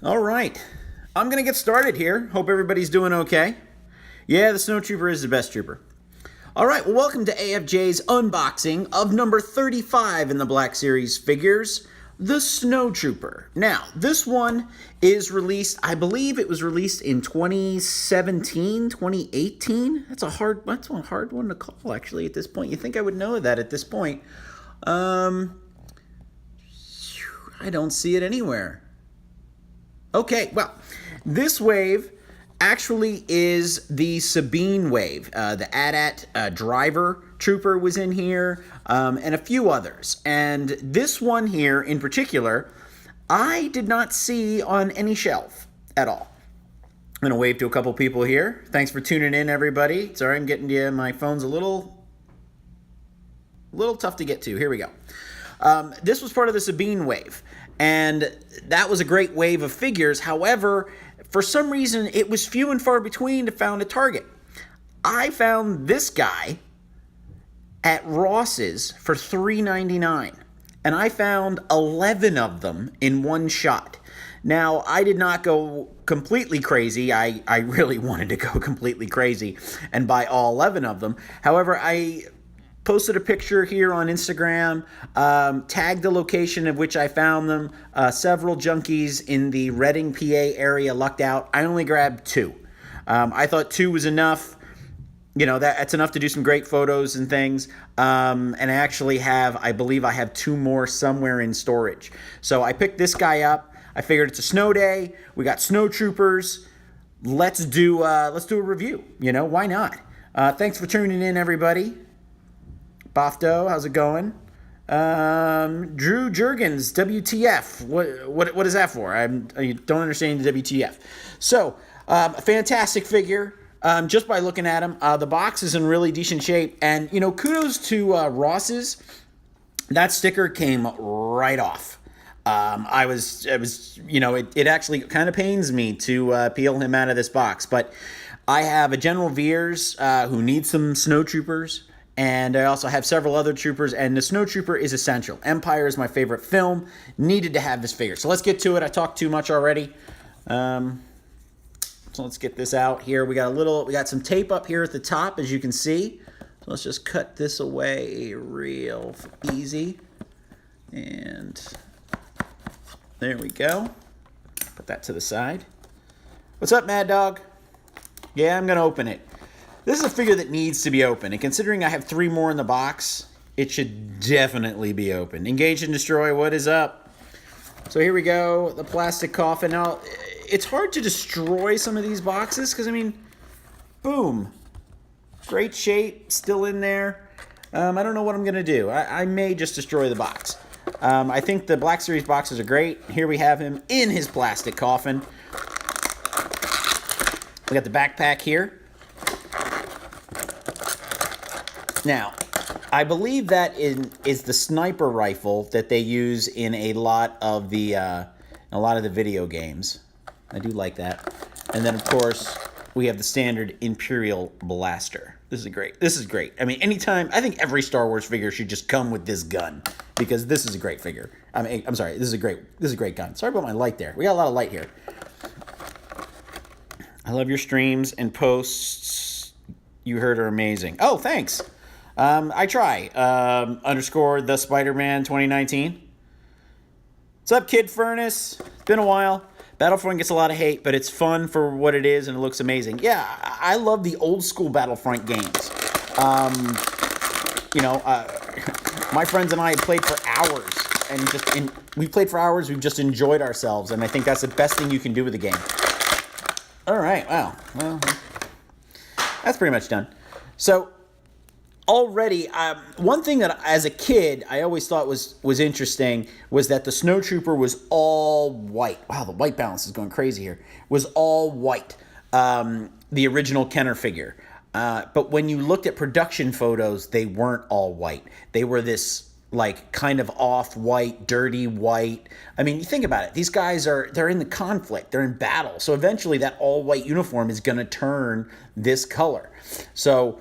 All right. I'm going to get started here. Hope everybody's doing okay. Yeah, the Snow Trooper is the best trooper. All right, well, welcome to AFJ's unboxing of number 35 in the Black Series figures, the Snow Trooper. Now, this one is released, I believe it was released in 2017, 2018. That's a hard one to call, actually, at this point. You think I would know that at this point. I don't see it anywhere. Okay, well, this wave actually is the Sabine wave. The AT-AT driver trooper was in here, and a few others. And this one here in particular, I did not see on any shelf at all. I'm going to wave to a couple people here. Thanks for tuning in, everybody. Sorry, I'm getting to you. My phone's a little tough to get to. Here we go. This was part of the Sabine wave. And that was a great wave of figures. However, for some reason, it was few and far between to find a Target. I found this guy at Ross's for $3.99. And I found 11 of them in one shot. Now, I did not go completely crazy. I really wanted to go completely crazy and buy all 11 of them. However, I posted a picture here on Instagram, tagged the location of which I found them. Several junkies in the Reading, PA area lucked out. I only grabbed 2. I thought 2 was enough. You know, that's enough to do some great photos and things. And I actually I believe I have 2 more somewhere in storage. So I picked this guy up. I figured it's a snow day. We got snow troopers. Let's do a review. You know, why not? Thanks for tuning in, everybody. Bofto, how's it going? Drew Jurgens, WTF. What is that for? I don't understand the WTF. So, a fantastic figure. Just by looking at him, the box is in really decent shape, and you know, kudos to Ross's. That sticker came right off. It actually kind of pains me to peel him out of this box, but I have a General Veers who needs some snow troopers. And I also have several other troopers, and the Snow Trooper is essential. Empire is my favorite film. Needed to have this figure. So let's get to it. I talked too much already. So let's get this out here. We got some tape up here at the top, as you can see. So let's just cut this away real easy. And there we go. Put that to the side. What's up, Mad Dog? Yeah, I'm going to open it. This is a figure that needs to be open, and considering I have 3 more in the box, it should definitely be open. Engage and destroy, what is up? So here we go, the plastic coffin. Now, it's hard to destroy some of these boxes, because, I mean, boom. Great shape, still in there. I don't know what I'm going to do. I may just destroy the box. I think the Black Series boxes are great. Here we have him in his plastic coffin. We got the backpack here. Now, I believe that is the sniper rifle that they use in a lot of the video games. I do like that. And then, of course, we have the standard Imperial blaster. This is great. This is great. I mean, anytime, I think every Star Wars figure should just come with this gun, because this is a great figure. I'm sorry, this is a great gun. Sorry about my light there. We got a lot of light here. I love your streams and posts. You heard are amazing. Oh, thanks. I try. _ the Spider-Man 2019. What's up, Kid Furnace? It's been a while. Battlefront gets a lot of hate, but it's fun for what it is, and it looks amazing. Yeah, I love the old school Battlefront games. My friends and I played for hours, we played for hours. We've just enjoyed ourselves, and I think that's the best thing you can do with a game. All right, wow. Well, that's pretty much done. So, already, one thing that as a kid I always thought was interesting was that the Snow Trooper was all white. Wow, the white balance is going crazy here. Was all white, the original Kenner figure. But when you looked at production photos, they weren't all white. They were this like kind of off-white, dirty white. I mean, you think about it. These guys they're in the conflict. They're in battle. So eventually that all-white uniform is going to turn this color. So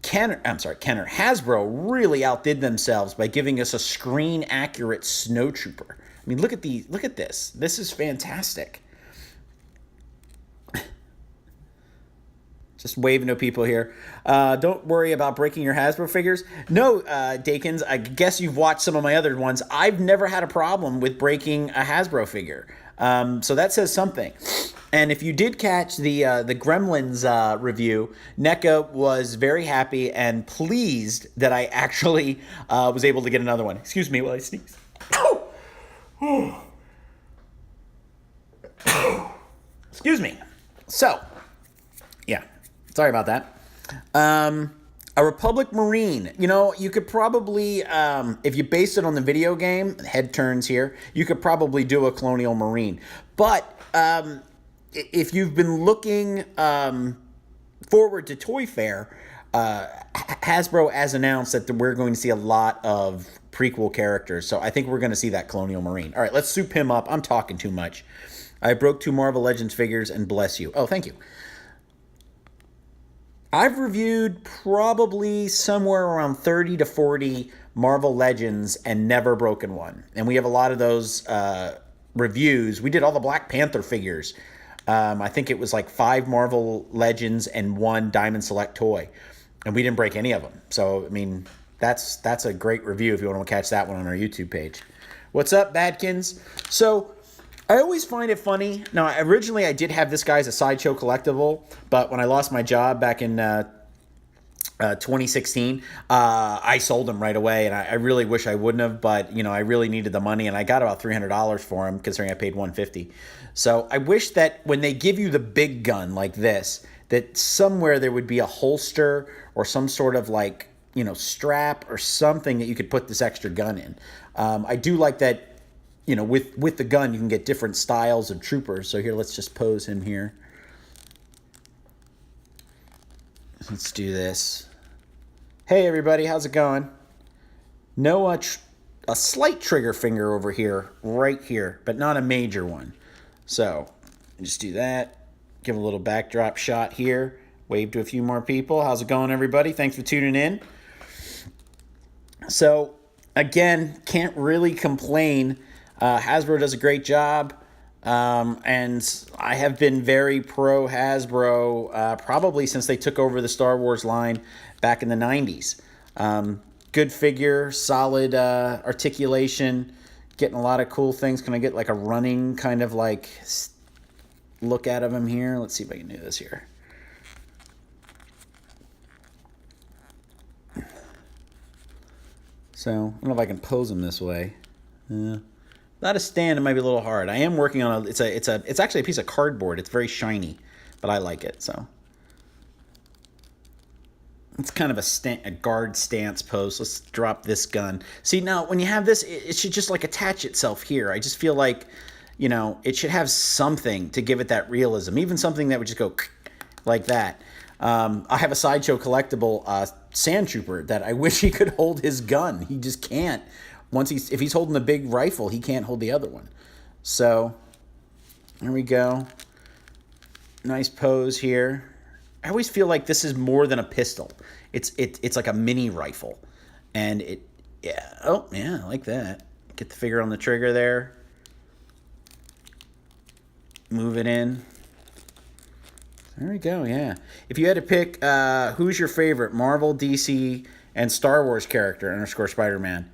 Hasbro really outdid themselves by giving us a screen-accurate Snow Trooper. I mean, look at this. This is fantastic. Just waving to people here. Don't worry about breaking your Hasbro figures. No, Dakins, I guess you've watched some of my other ones. I've never had a problem with breaking a Hasbro figure. So that says something. And if you did catch the Gremlins review, NECA was very happy and pleased that I actually was able to get another one. Excuse me while I sneeze. Excuse me. So, yeah. Sorry about that. A Republic Marine. You know, you could probably, if you base it on the video game, head turns here, you could probably do a Colonial Marine. But if you've been looking forward to Toy Fair, Hasbro has announced that we're going to see a lot of prequel characters. So I think we're going to see that Colonial Marine. All right, let's soup him up. I'm talking too much. I broke 2 Marvel Legends figures and bless you. Oh, thank you. I've reviewed probably somewhere around 30 to 40 Marvel Legends and never broken one. And we have a lot of those reviews. We did all the Black Panther figures. I think it was like 5 Marvel Legends and 1 Diamond Select toy. And we didn't break any of them. So, I mean, that's a great review if you want to catch that one on our YouTube page. What's up, Badkins? So, I always find it funny. Now, originally I did have this guy as a Sideshow collectible, but when I lost my job back in 2016, I sold him right away, and I really wish I wouldn't have, but, you know, I really needed the money, and I got about $300 for him, considering I paid $150. So I wish that when they give you the big gun like this, that somewhere there would be a holster or some sort of, like, you know, strap or something that you could put this extra gun in. I do like that. You know, with the gun, you can get different styles of troopers. So here, let's just pose him here. Let's do this. Hey, everybody, how's it going? No, a slight trigger finger over here, right here, but not a major one. So, just do that. Give a little backdrop shot here. Wave to a few more people. How's it going, everybody? Thanks for tuning in. So, again, can't really complain. Hasbro does a great job, and I have been very pro Hasbro probably since they took over the Star Wars line back in the 90s. Good figure, solid articulation, getting a lot of cool things. Can I get like a running kind of like look out of him here? Let's see if I can do this here. So, I don't know if I can pose him this way. Not a stand, it might be a little hard. I am working on it's actually a piece of cardboard. It's very shiny, but I like it, so. It's kind of a guard stance pose. Let's drop this gun. See, now, when you have this, it should just, like, attach itself here. I just feel like, you know, it should have something to give it that realism. Even something that would just go like that. I have a Sideshow collectible Sand Trooper that I wish he could hold his gun. He just can't. If he's holding the big rifle, he can't hold the other one. So, there we go. Nice pose here. I always feel like this is more than a pistol. It's like a mini rifle. And I like that. Get the finger on the trigger there. Move it in. There we go, yeah. If you had to pick who's your favorite Marvel, DC, and Star Wars character, _ Spider-Man.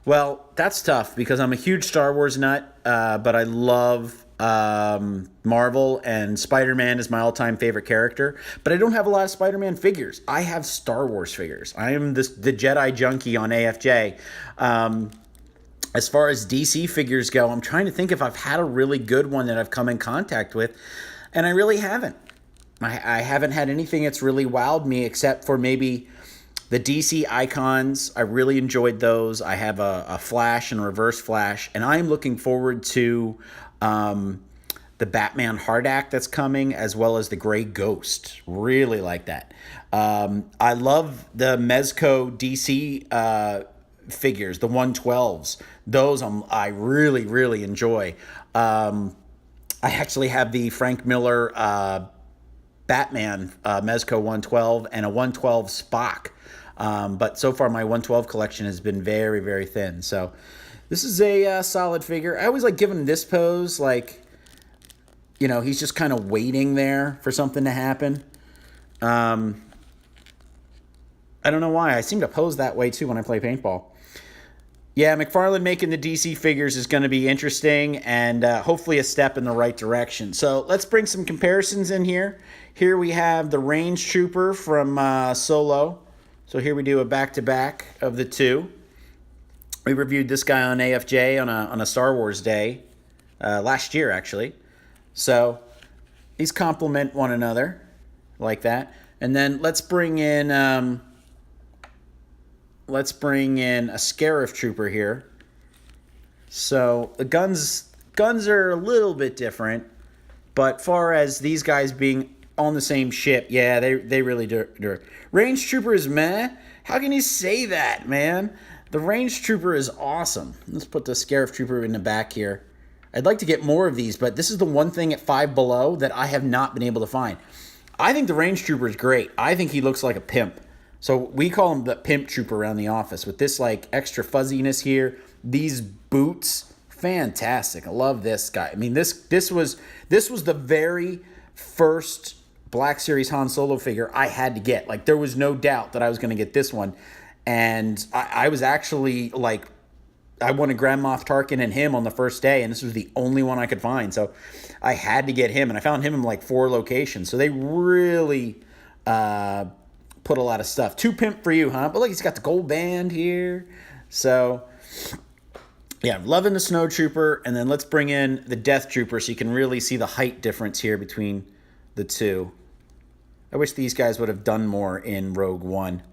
Well, that's tough because I'm a huge Star Wars nut, but I love Marvel, and Spider-Man is my all-time favorite character. But I don't have a lot of Spider-Man figures. I have Star Wars figures. I am the Jedi junkie on AFJ. As far as DC figures go, I'm trying to think if I've had a really good one that I've come in contact with, and I really haven't. I haven't had anything that's really wowed me except for maybe the DC icons. I really enjoyed those. I have a Flash and a Reverse Flash, and I'm looking forward to the Batman Hardak that's coming, as well as the Gray Ghost. Really like that. I love the Mezco DC figures, the 112s. Those I really, really enjoy. I actually have the Frank Miller Batman Mezco 112 and a 112 Spock. But so far my 112 collection has been very, very thin. So this is a solid figure. I always like giving this pose, like, he's just kind of waiting there for something to happen. I don't know why. I seem to pose that way too when I play paintball. Yeah, McFarlane making the DC figures is going to be interesting and hopefully a step in the right direction. So let's bring some comparisons in here. Here we have the Range Trooper from Solo. So here we do a back-to-back of the two. We reviewed this guy on AFJ on a Star Wars day last year, actually. So these complement one another like that. And then let's bring in a Scarif Trooper here. So the guns are a little bit different, but far as these guys being on the same ship, yeah, they really do. Range Trooper is meh. How can you say that, man? The Range Trooper is awesome. Let's put the Scarif Trooper in the back here. I'd like to get more of these, but this is the one thing at Five Below that I have not been able to find. I think the Range Trooper is great. I think he looks like a pimp. So we call him the Pimp Trooper around the office with this like extra fuzziness here. These boots, fantastic. I love this guy. I mean, this was the very first Black Series Han Solo figure I had to get. Like, there was no doubt that I was going to get this one. And I was actually like, I wanted Grand Moff Tarkin and him on the first day, and this was the only one I could find. So I had to get him, and I found him in like 4 locations. So they really put a lot of stuff. Too pimp for you, huh? But look, he's got the gold band here. So yeah, loving the Snow Trooper. And then let's bring in the Death Trooper so you can really see the height difference here between the two. I wish these guys would have done more in Rogue One.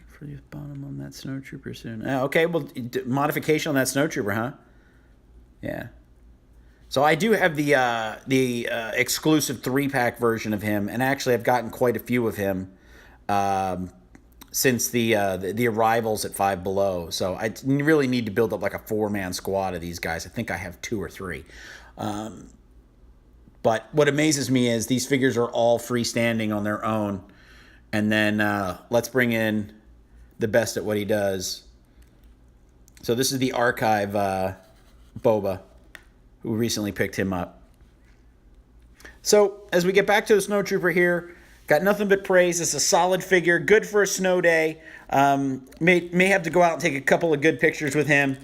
For the bottom on that Snow Trooper soon. Okay, well, modification on that Snow Trooper, huh? Yeah. So I do have the exclusive 3-pack version of him, and actually I've gotten quite a few of him since the arrivals at Five Below. So I really need to build up like a 4-man squad of these guys. I think I have 2 or 3. But what amazes me is these figures are all freestanding on their own. And then let's bring in the best at what he does. So this is the Archive Boba, who recently picked him up. So as we get back to the Snow Trooper here, got nothing but praise. It's a solid figure, good for a snow day. May have to go out and take a couple of good pictures with him.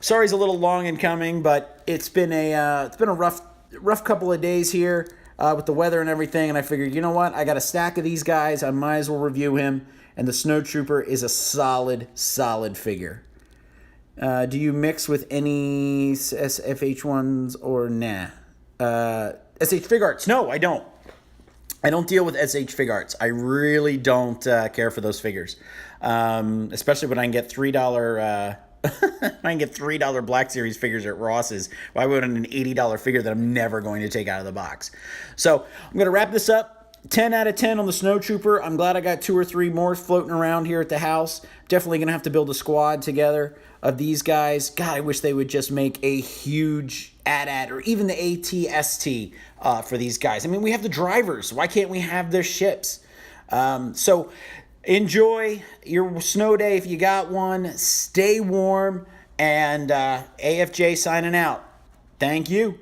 Sorry he's a little long in coming, but it's been a rough couple of days here with the weather and everything, and I figured, you know what? I got a stack of these guys. I might as well review him, and the Snow Trooper is a solid figure. Do you mix with any SFH1s or nah? SH Figuarts? No, I don't. I don't deal with SH Figuarts. I really don't care for those figures, especially when I can get $3. I can get $3 Black Series figures at Ross's. Why wouldn't an $80 figure that I'm never going to take out of the box? So I'm going to wrap this up. 10 out of 10 on the Snow Trooper. I'm glad I got 2 or 3 more floating around here at the house. Definitely going to have to build a squad together of these guys. God, I wish they would just make a huge AT-AT or even the AT-ST for these guys. I mean, we have the drivers. Why can't we have their ships? So enjoy your snow day if you got one. Stay warm. And AFJ signing out. Thank you.